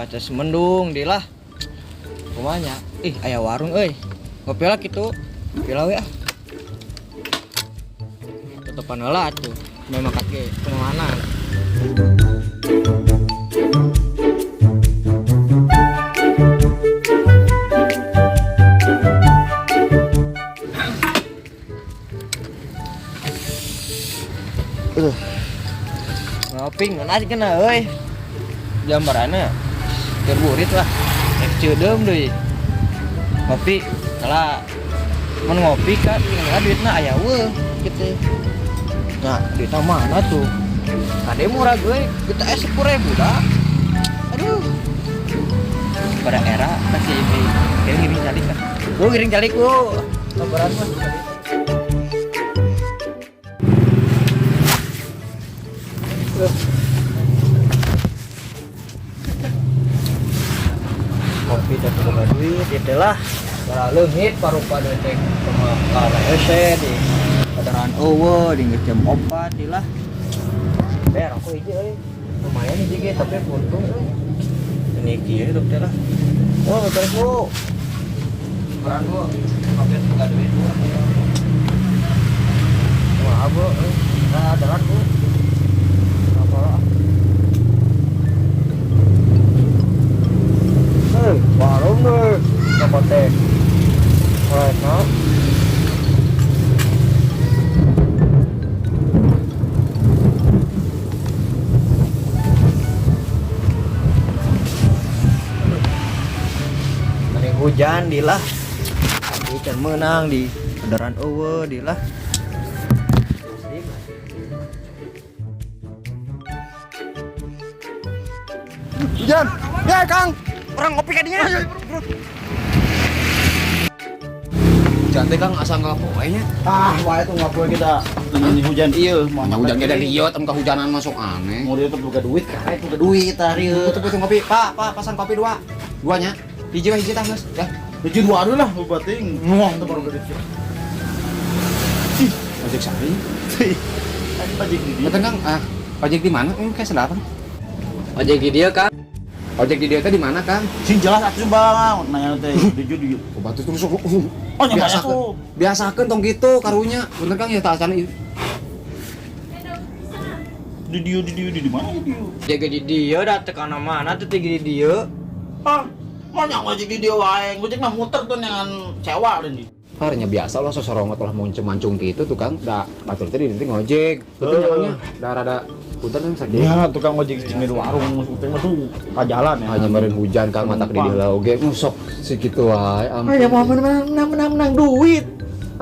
tes mendung di lah. Kumanya, aya warung euy. Ngopi lah kitu. Pilau ya. Tutupan heula atuh. Memang kaki kemana? Ngopi ngeunah kena euy. Jambarana terburit lah. Ceudem deui. Ngopi kalah mun ngopi kan tinggal duitna aya weuh kitu. Nah, duitna mana tuh? Kade murah gue, kita 10.000 dah. Aduh. Pada era kasih ini. Ngiring jalik kan. Gua ngiring jalik lu. Sabaran mah. Kopi dan boga duit itu lah. Para leungit parupa detek sama kala hese di padaran eueuh di jam 4 lah. Ber aku hiji euy. Lumayan hiji ge tapi untung euy. Ini kieu dokter lah. Oh, beres Bu. Peran Bu. Kopi boga duit Bu. Wah, Bu. Nah, darat Bu. Warung deh, dapat teh. Right, no? Mending hujan di lah. Hujan menang di padaran eueuh di lah. Hujan. Ya, Kang. Orang ngopi kadinya. Cantik Kang asa ngapoe nya. Wae tuh ngapoe kita. Ini hujan ieu, Mah hujan ge dari ieu tem kehujanan masuk aneh. Mau dia tuh buka duit, kae buka duit tah ieu. Tuh ngopi. Pak, pesan kopi 2. Duanya. Hiji mah hiji tah, Mas. Ya. Hiji 2 dulu lah, bating. Ngoh teh baru gede. Ojek sari. Pajik di dia. Betul Kang, ojek di mana? Kayak sedap. Ojek di dia, Kang. Ojek di dia teh di mana, Kang? Sing jelas atuh Bang. Nanya teh di. Oh, batu terus. Oh, nyampe aku. Biasakeun tong gitu karunya. Bener Kang ya tah acan ieu. Di mana di dia? Jaga di dia dah tekan mana tuh tinggi di dia. Mau nyang ojek di dia wae. Ojek mah muter tuh dengan sewa dan di. Harnya biasa lah sosorongot lah mancung gitu tuh Kang. Da batur teh di ngojek. Betul nyangnya. Da rada punten kan sadeu. Ya, tukang ojek di warung teh mah tuh ka jalan ya. Hanya meureun hujan Kang matak di heula oge. Sok segitu wae. Ampun. Aya mah menang duit.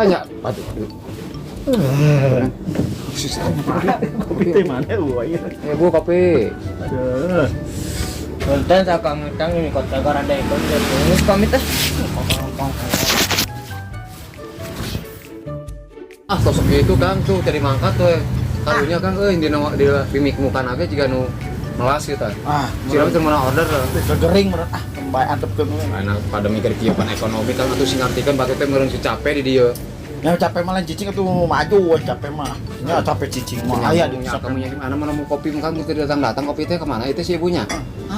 Hanya aduh. Kopi teh mana wae. Bu kopi. Aduh. Konten Kang ini kota garanda ikut terus pamit teh. Sosok gitu Kang tuh tadi mangkat tuh. Karunya Kang di bimik muka nage jika nu melas gitu. Siram teu meunang order. Gegering meureun bae antepkeun. Anak pada mikir kieu pan ekonomi Kang atuh sing ngartikeun batu teh meureun si capek di dieu. Ya capek malah cicing atuh maju we capek mah. Ya capek cicing mah aya di kamu nya mana mau kopi Kang teu datang kopi teh ke mana itu si ibunya.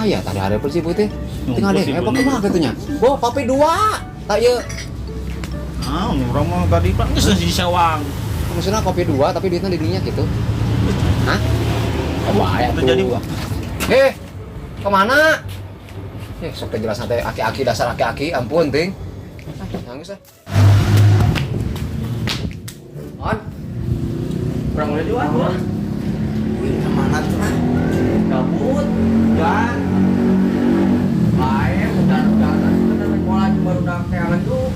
Ya tadi ada si ibu teh. Tinggal deh apa kumaha gitunya. Bo kopi 2. Tak ieu. Urang mah tadi Pak geus di sawang. Maksudnya kopi 2 tapi duitnya di dinya gitu. Hah? Wah, itu jadi kemana? Sok teh jelas teh aki-aki dasar aki-aki, ampun ting. Nangis ah. On. Kurang udah jual gua. Kemana tuh? Gabut. Dan bae udah bola cuma udah keangan tuh.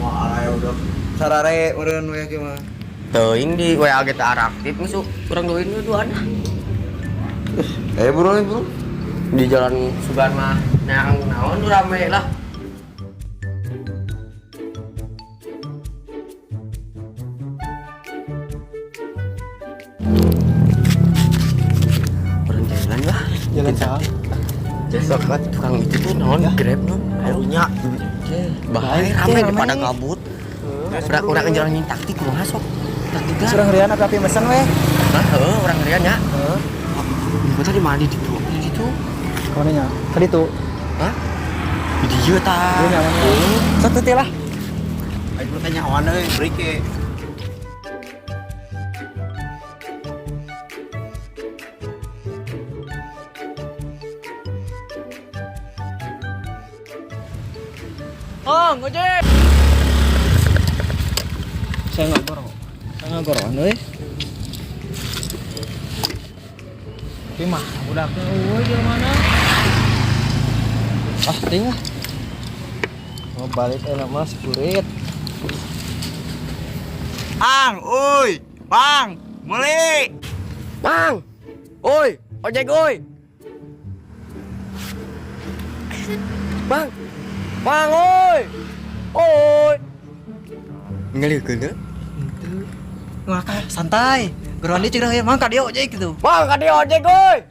Wah, ya udah. Sarare meureun we kieu mah. Teuing di WA ge teu aktif masuk kurang duit we duan. Bro. Di jalan Sugan mah naon rame lah. Orang jalan lah. Jalan salah. Besok kan tukang itu tuh naon Grab non. Ayo nya. Bahaya rame daripada gabut. Urang jalan yang taktik kumaha sok. Taktik lah. Surang riana tapi mesen we. Hah, heeh, urang rian nya. Heeh. Ibu tadi mandi di situ. Kawannya. Tadi tuh Hah? Dia ta. Dia nyaman. Satu lah. Ayo tanya awan euy, break e. Oh, ngojek. Saya nggak gorong euy. Tapi mah budaknya euy di mana? Ah, tinggal. Mau balik enak mas kurit. Bang, uy. Bang, meli. Bang, oi, ojek oi. Bang, bang oi, oi. Ngelikeun deh. Ngata santai. Geron dia cerah ya, mang ka dia ojek gitu. Bang, ka dia ojek oi.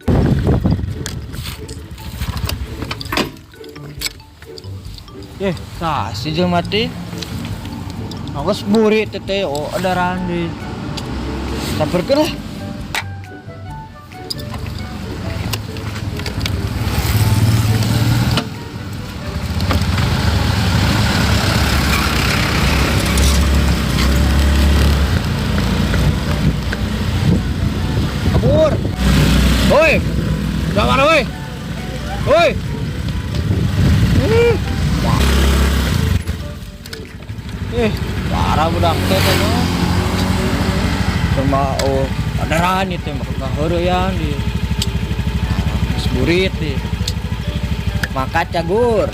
Sah si jelema teh. Awas buri teteh oh ada randi. Sabarkeun lah. Kabur. Woi. Udah mana woi? Woi. Parah budak teh mah. Cuma ada rani teh mah heureuyan di. Burit di. Maka cagur.